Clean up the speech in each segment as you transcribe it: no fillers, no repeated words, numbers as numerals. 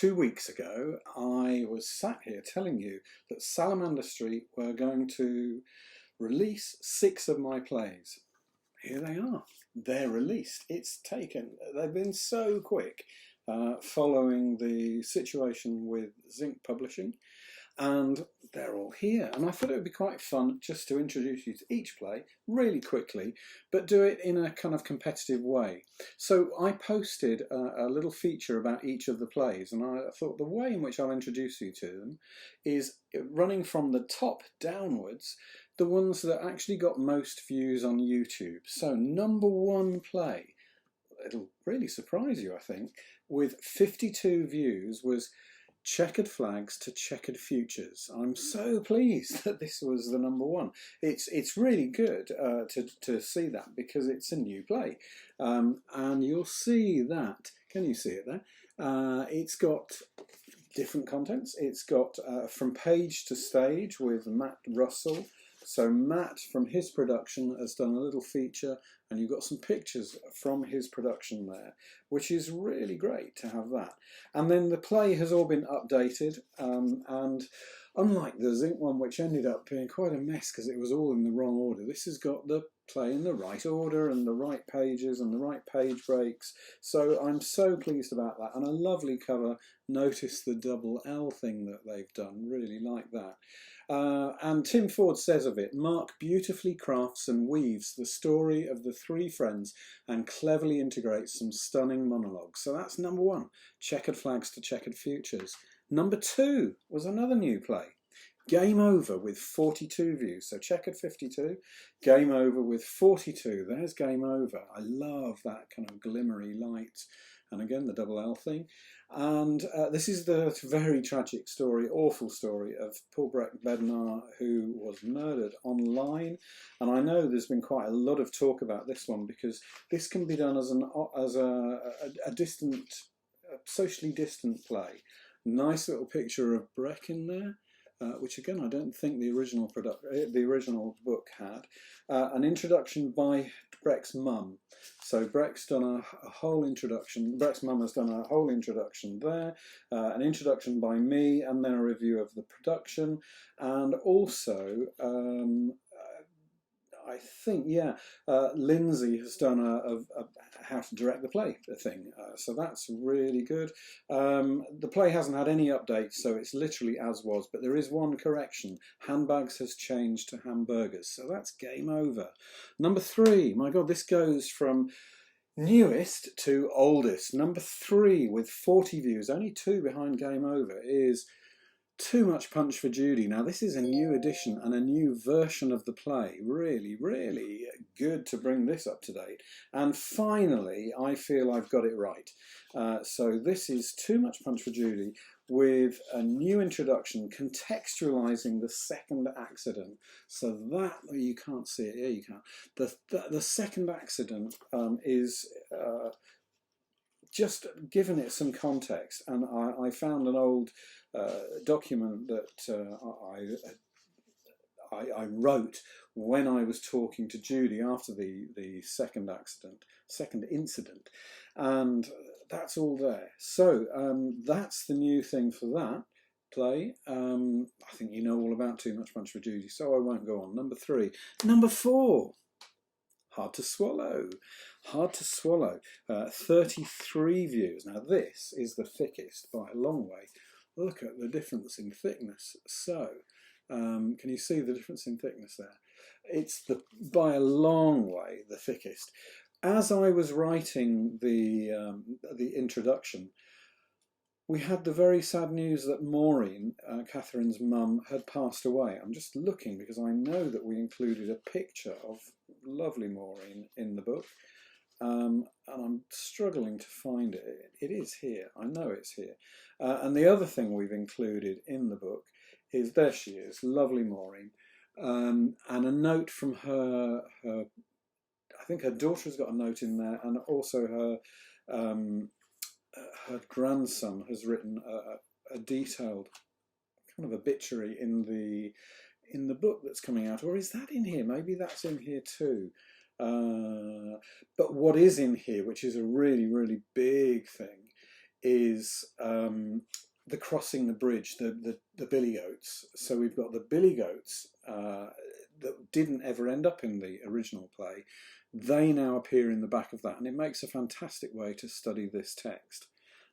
2 weeks ago, I was sat here telling you that Salamander Street were going to release 6 of my plays. Here they are. They're released. They've been so quick following the situation with Zinc Publishing, and they're all here. And I thought it would be quite fun just to introduce you to each play really quickly, but do it in a kind of competitive way. So I posted a little feature about each of the plays, and I thought the way in which I'll introduce you to them is running from the top downwards, the ones that actually got most views on YouTube. So #1 play, it'll really surprise you, I think, with 52 views was Checkered Flags to Checkered Futures. I'm so pleased that this was the #1. It's really good to see that, because it's a new play, and you'll see that. Can you see it there? It's got different contents. It's got From Page to Stage with Matt Russell. So Matt, from his production, has done a little feature, and you've got some pictures from his production there, which is really great to have that. And then the play has all been updated, and unlike the Zinc one, which ended up being quite a mess because it was all in the wrong order, this has got the play in the right order and the right pages and the right page breaks. So I'm so pleased about that, and a lovely cover. Notice the double L thing that they've done, really like that. And Tim Ford says of it, Mark beautifully crafts and weaves the story of the 3 friends and cleverly integrates some stunning monologues. So that's #1, Checkered Flags to Checkered Futures. #2 was another new play, Game Over, with 42 views. So Checkered 52, Game Over with 42. There's Game Over. I love that kind of glimmery light, and again the double L thing. And this is the very tragic story, awful story of Paul Breck-Bednar, who was murdered online. And I know there's been quite a lot of talk about this one, because this can be done as a socially distant play. Nice little picture of Breck in there. Which again I don't think the original book had. An introduction by Breck's mum. So Breck's done a whole introduction. Breck's mum has done a whole introduction there. An introduction by me, and then a review of the production, and also I think, Lindsay has done a how to direct the play thing, so that's really good. The play hasn't had any updates, so it's literally as was, but there is one correction. Handbags has changed to hamburgers, so that's Game Over. #3, my God, this goes from newest to oldest. #3 with 40 views, only 2 behind Game Over, is Too Much Punch for Judy. Now this is a new edition and a new version of the play. Really, really good to bring this up to date. And finally, I feel I've got it right. So this is Too Much Punch for Judy with a new introduction contextualising the second accident. So that, you can't see it, yeah you can't. The second accident is just given it some context, and I found an old document that I wrote when I was talking to Judy after the second incident, and that's all there. So that's the new thing for that play. I think you know all about Too Much Punch for Judy, so I won't go on. #3. #4. Hard to Swallow. Hard to Swallow. 33 views. Now this is the thickest by a long way. Look at the difference in thickness. So, can you see the difference in thickness there? It's by a long way the thickest. As I was writing the introduction, we had the very sad news that Maureen, Catherine's mum, had passed away. I'm just looking because I know that we included a picture of lovely Maureen in the book, and I'm struggling to find it. It is here, I know it's here. And the other thing we've included in the book is, there she is, lovely Maureen, and a note from her I think her daughter has got a note in there, and also her grandson has written a detailed kind of obituary in the book that's coming out. Or is that in here? Maybe that's in here too. But what is in here, which is a really, really big thing, is the crossing the bridge, the billy goats. So we've got the billy goats that didn't ever end up in the original play. They now appear in the back of that, and it makes a fantastic way to study this text.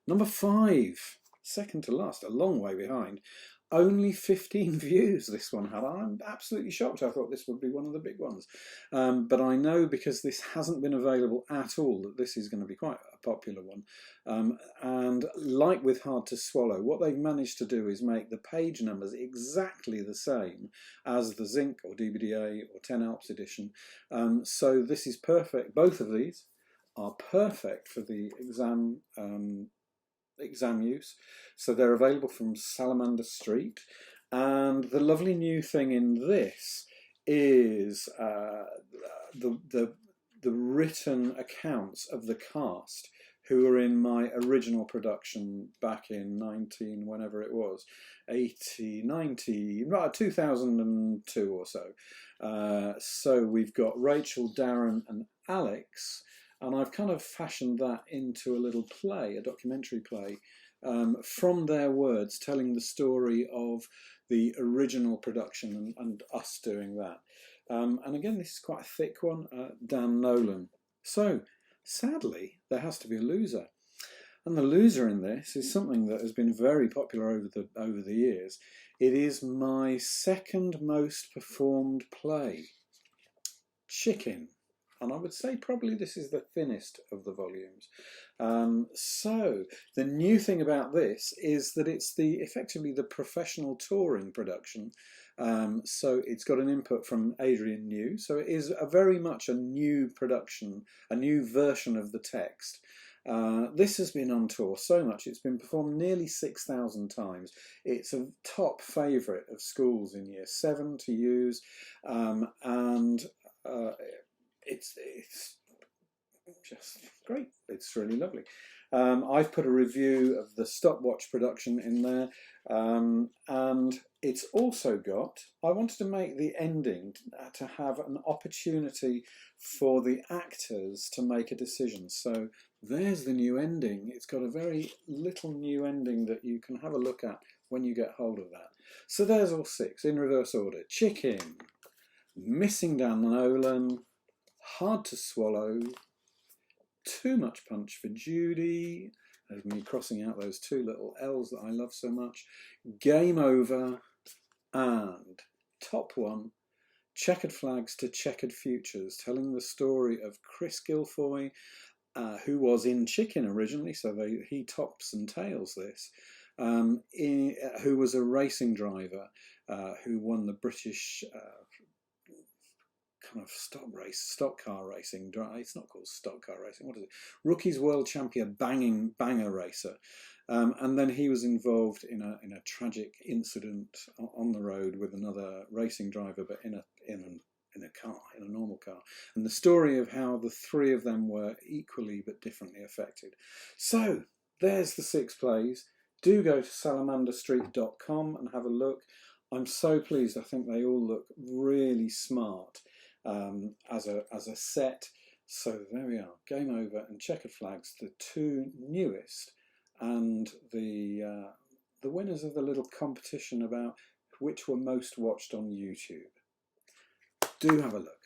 Number 5, second to last, a long way behind. Only 15 views this one had. I'm absolutely shocked. I thought this would be one of the big ones. But I know, because this hasn't been available at all, that this is going to be quite a popular one. And like with Hard to Swallow, what they've managed to do is make the page numbers exactly the same as the Zinc or DVD-A or 10 Alps edition. So this is perfect. Both of these are perfect for the exam use. So they're available from Salamander Street, and the lovely new thing in this is the written accounts of the cast who were in my original production back in whenever it was, 2002 or so. So we've got Rachel, Darren and Alex, and I've kind of fashioned that into a little play, a documentary play, from their words, telling the story of the original production and us doing that. And again, this is quite a thick one, Dan Nolan. So, sadly, there has to be a loser. And the loser in this is something that has been very popular over the years. It is my second most performed play, Chicken. And I would say probably this is the thinnest of the volumes. So the new thing about this is that it's effectively the professional touring production. So it's got an input from Adrian New. So it is very much a new production, a new version of the text. This has been on tour so much. It's been performed nearly 6,000 times. It's a top favourite of schools in Year 7 to use. It's just great. It's really lovely. I've put a review of the stopwatch production in there, and it's also got, I wanted to make the ending to have an opportunity for the actors to make a decision. So there's the new ending. It's got a very little new ending that you can have a look at when you get hold of that. So there's all 6 in reverse order. Chicken, Missing Dan Nolan, Hard to Swallow, Too Much Punch for Judy, there's me crossing out those 2 little L's that I love so much, Game Over, and top one, Checkered Flags to Checkered Futures, telling the story of Chris Guilfoyle, who was in Chicken originally, so he tops and tails this, who was a racing driver who won the British kind of stock car racing. It's not called stock car racing. What is it? Rookies World Champion banger racer. And then he was involved in a tragic incident on the road with another racing driver, but in a normal car. And the story of how the 3 of them were equally but differently affected. So there's the 6 plays. Do go to salamanderstreet.com and have a look. I'm so pleased. I think they all look really smart. As a set. So there we are, Game Over and Checkered Flags, the 2 newest, and the winners of the little competition about which were most watched on YouTube. Do have a look.